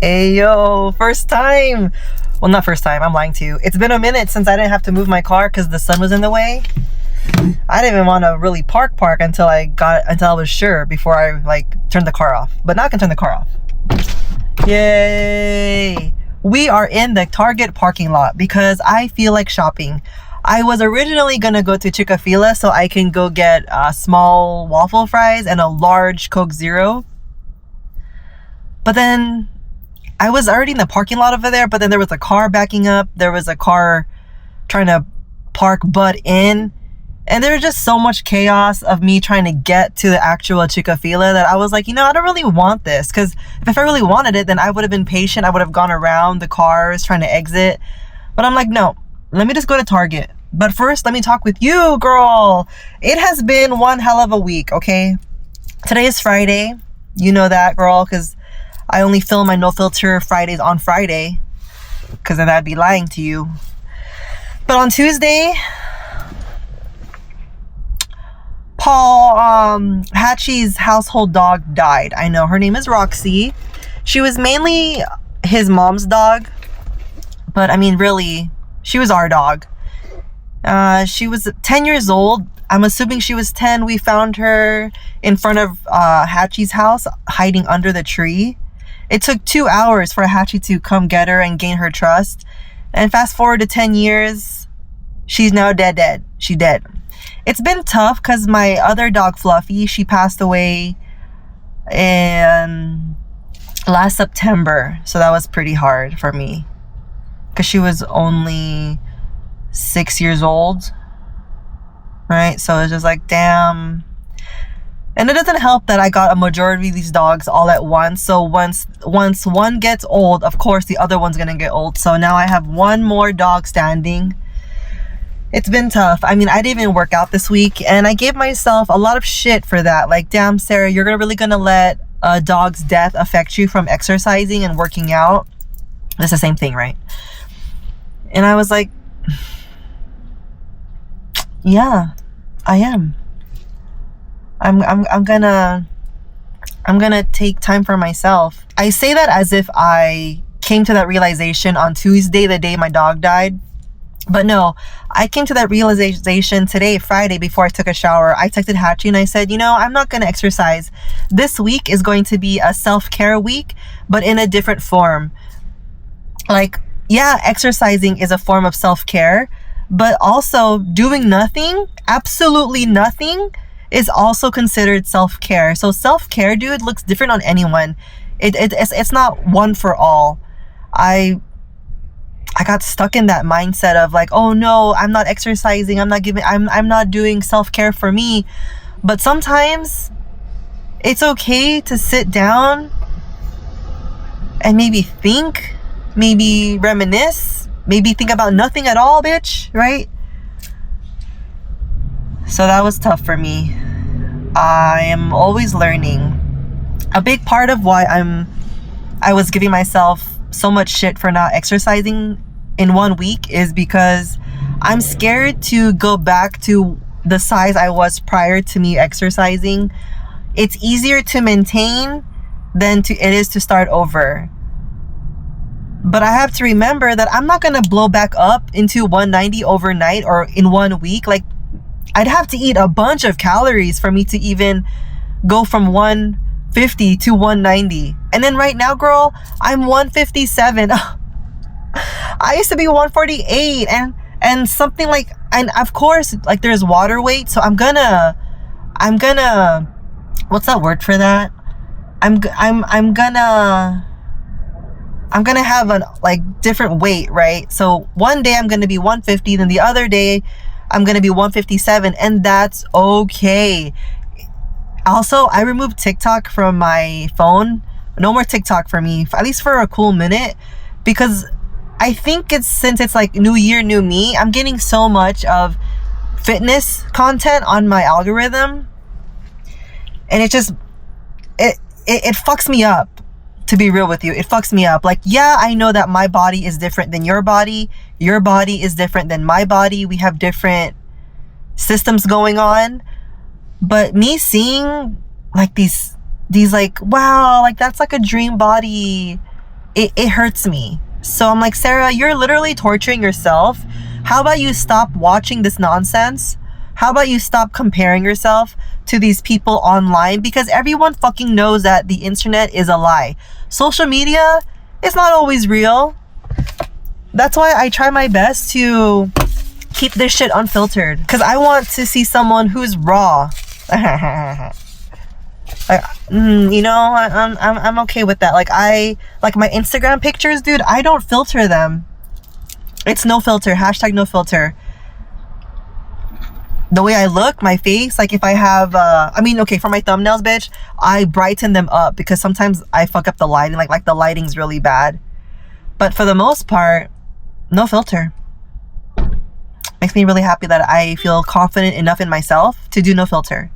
Ayo, first time. Well, not first time, I'm lying to you. It's been a minute since I didn't have to move my car because the sun was in the way. I didn't even want to really park until I was sure before I turned the car off. But now I can turn the car off. Yay! We are in the Target parking lot because I feel like shopping. I was originally gonna go to Chick-fil-A so I can go get small waffle fries and a large Coke Zero. But then I was already in the parking lot over there, but then there was a car backing up. There was a car trying to butt in. And there was just so much chaos of me trying to get to the actual Chick-fil-A that I was like, I don't really want this. Because if I really wanted it, then I would have been patient. I would have gone around the cars trying to exit. But I'm like, no, let me just go to Target. But first, let me talk with you, girl. It has been one hell of a week, okay? Today is Friday. You know that, girl, because I only film my No Filter Fridays on Friday. Because then I'd be lying to you. But on Tuesday, Paul Hatchie's household dog died. I know, her name is Roxy. She was mainly his mom's dog, but I mean, really, she was our dog. She was 10 years old. I'm assuming she was 10. We found her in front of Hatchie's house, hiding under the tree. It took 2 hours for Hatchie to come get her and gain her trust. And fast forward to 10 years, she's now dead. She dead. It's been tough because my other dog, Fluffy, she passed away in last September. So that was pretty hard for me because she was only 6 years old. Right? So it's just like, damn. And it doesn't help that I got a majority of these dogs all at once. So once one gets old, of course, the other one's going to get old. So now I have one more dog standing. It's been tough. I mean, I didn't even work out this week, and I gave myself a lot of shit for that. Like, damn, Sarah, you're really gonna let a dog's death affect you from exercising and working out? That's the same thing, right? And I was like, yeah, I am. I'm gonna take time for myself. I say that as if I came to that realization on Tuesday, the day my dog died. But no, I came to that realization today, Friday, before I took a shower. I texted Hatchie and I said, I'm not going to exercise. This week is going to be a self-care week, but in a different form. Like, yeah, exercising is a form of self-care, but also doing nothing, absolutely nothing, is also considered self-care. So self-care, dude, looks different on anyone. It's not one for all. I got stuck in that mindset of like, oh no, I'm not exercising. I'm not doing self-care for me. But sometimes it's okay to sit down and maybe think, maybe reminisce, maybe think about nothing at all, bitch, right? So that was tough for me. I am always learning. A big part of why I was giving myself so much shit for not exercising in 1 week is because I'm scared to go back to the size I was prior to me exercising. It's easier to maintain than it is to start over. But I have to remember that I'm not gonna blow back up into 190 overnight or in 1 week. Like, I'd have to eat a bunch of calories for me to even go from 150 to 190. And then right now, girl, I'm 157. I used to be 148 and something like, and of course, like, there's water weight. So I'm gonna what's that word for that? I'm gonna have a different weight, right? So one day I'm gonna be 150, then the other day I'm gonna be 157, and that's okay. Also, I removed TikTok from my phone. No more TikTok for me, at least for a cool minute, because I think since it's like new year, new me, I'm getting so much of fitness content on my algorithm, and it fucks me up. To be real with you, it fucks me up. Like, yeah, I know that my body is different than your body is different than my body. We have different systems going on, but me seeing like these like, wow, like that's like a dream body, it hurts me. So I'm like, Sarah, you're literally torturing yourself. How about you stop watching this nonsense? How about you stop comparing yourself to these people online? Because everyone fucking knows that the internet is a lie. Social media is not always real. That's why I try my best to keep this shit unfiltered. Because I want to see someone who's raw. I'm okay with that. Like my Instagram pictures, dude, I don't filter them. It's no filter. Hashtag no filter. The way I look, my face, like if I have, for my thumbnails, bitch, I brighten them up because sometimes I fuck up the lighting. Like the lighting's really bad. But for the most part, no filter. Makes me really happy that I feel confident enough in myself to do no filter.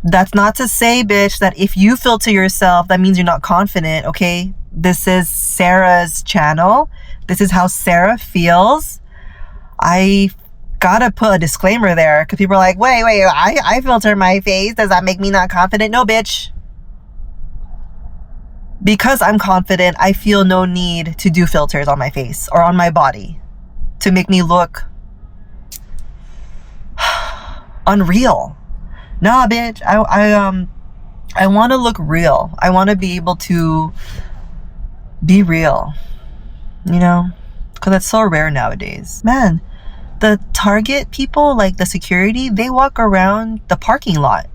That's not to say, bitch, that if you filter yourself, that means you're not confident, okay? This is Sarah's channel. This is how Sarah feels. I gotta put a disclaimer there because people are like, wait, I filter my face. Does that make me not confident? No, bitch. Because I'm confident, I feel no need to do filters on my face or on my body to make me look unreal. Nah, bitch. I want to look real. I want to be able to be real, you know, because that's so rare nowadays. Man, the Target people, like the security, they walk around the parking lot.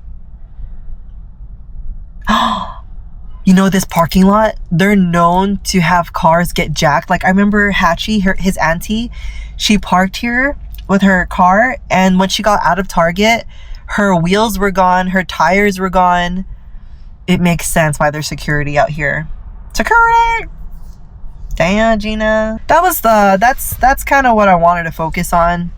You know, this parking lot, they're known to have cars get jacked. Like I remember Hatchie, his auntie, she parked here with her car, and when she got out of Target, her wheels were gone, her tires were gone. It makes sense why there's security out here. Security! Damn, Gina. That's kind of what I wanted to focus on.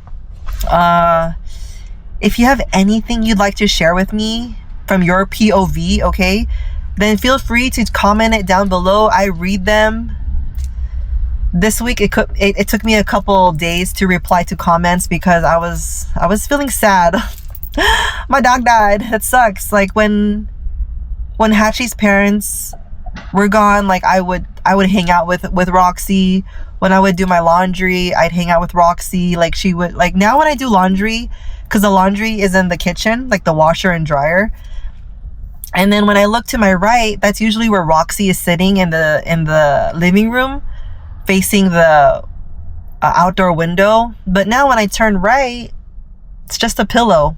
If you have anything you'd like to share with me from your POV, okay, then feel free to comment it down below. I read them. This week it took me a couple days to reply to comments because I was feeling sad. My dog died. That sucks. Like when Hatchie's parents were gone, like I would hang out with Roxy. When I would do my laundry, I'd hang out with Roxy. Like she would, like now when I do laundry, because the laundry is in the kitchen, like the washer and dryer. And then when I look to my right, that's usually where Roxy is sitting in the living room, facing the outdoor window. But now when I turn right, it's just a pillow.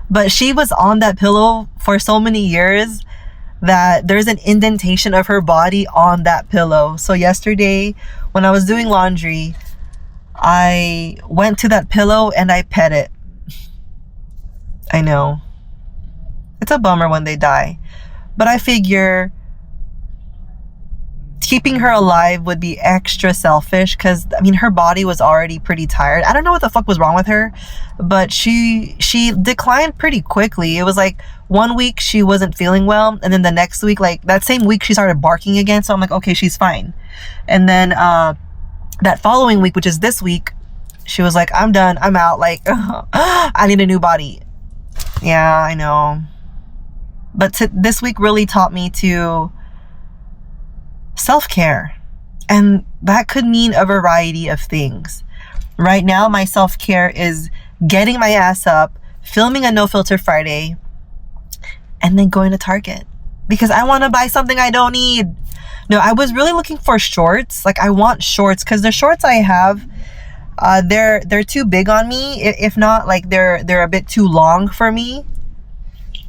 But she was on that pillow for so many years that there's an indentation of her body on that pillow. So yesterday, when I was doing laundry, I went to that pillow and I pet it. I know. It's a bummer when they die. But I figure keeping her alive would be extra selfish because, I mean, her body was already pretty tired. I don't know what the fuck was wrong with her, but she declined pretty quickly. It was like 1 week she wasn't feeling well, and then the next week, like that same week, she started barking again. So I'm like, okay, she's fine. And then that following week, which is this week, she was like, I'm done, I'm out. Like, I need a new body. Yeah, I know. But this week really taught me to self-care, and that could mean a variety of things. Right now, my self-care is getting my ass up, filming a No Filter Friday, and then going to Target because I want to buy something I don't need. No, I was really looking for shorts. Like I want shorts because the shorts I have, they're too big on me. If not, like they're a bit too long for me.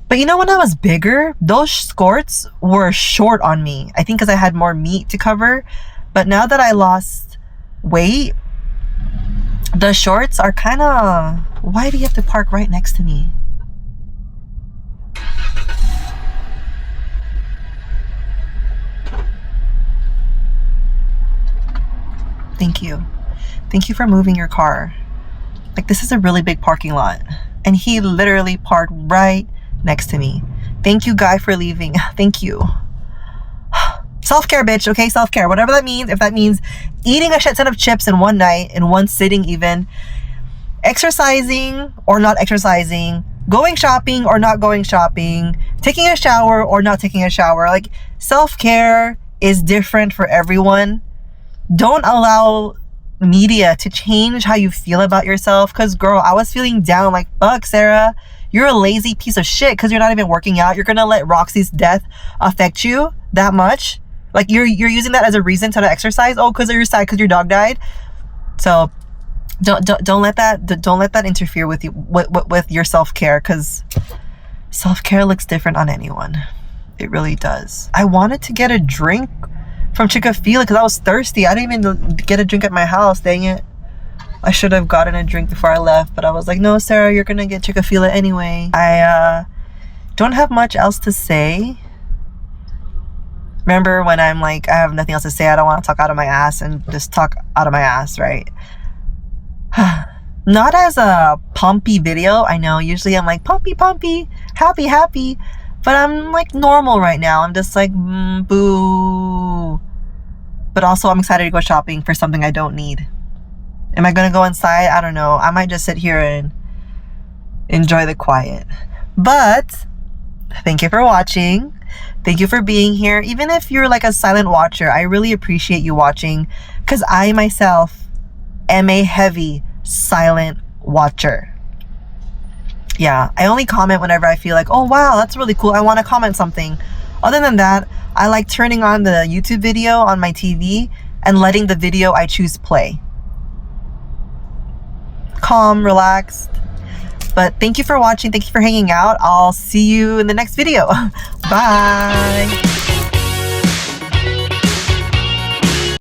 But you know, when I was bigger, those skirts were short on me. I think because I had more meat to cover. But now that I lost weight, the shorts are kind of... Why do you have to park right next to me? Thank you. Thank you for moving your car. Like, this is a really big parking lot. And he literally parked right next to me. Thank you, guy, for leaving. Thank you. Self-care, bitch, okay? Self-care, whatever that means. If that means eating a shit ton of chips in one night, in one sitting even, exercising or not exercising, going shopping or not going shopping, taking a shower or not taking a shower. Like, self-care is different for everyone. Don't allow media to change how you feel about yourself. Because girl, I was feeling down like, fuck, Sarah, you're a lazy piece of shit because you're not even working out. You're gonna let Roxy's death affect you that much? Like you're using that as a reason to not exercise? Oh, because you're sad because your dog died? So don't let that interfere with you with your self-care, because self-care looks different on anyone. It really does. I wanted to get a drink from Chick-fil-A because I was thirsty. I didn't even get a drink at my house. Dang it. I should have gotten a drink before I left, but I was like, no, Sarah, you're gonna get Chick-fil-A anyway. I don't have much else to say. Remember when I'm like, I have nothing else to say, I don't want to talk out of my ass, and just talk out of my ass, right? Not as a pumpy video. I know usually I'm like pumpy, happy, but I'm like normal right now. I'm just like boo. But also I'm excited to go shopping for something I don't need. Am I gonna go inside? I don't know. I might just sit here and enjoy the quiet. But thank you for watching. Thank you for being here. Even if you're like a silent watcher, I really appreciate you watching, because I myself am a heavy silent watcher. Yeah, I only comment whenever I feel like, oh wow, that's really cool, I want to comment something. Other than that, I like turning on the YouTube video on my TV and letting the video I choose play. Calm, relaxed. But thank you for watching. Thank you for hanging out. I'll see you in the next video. Bye.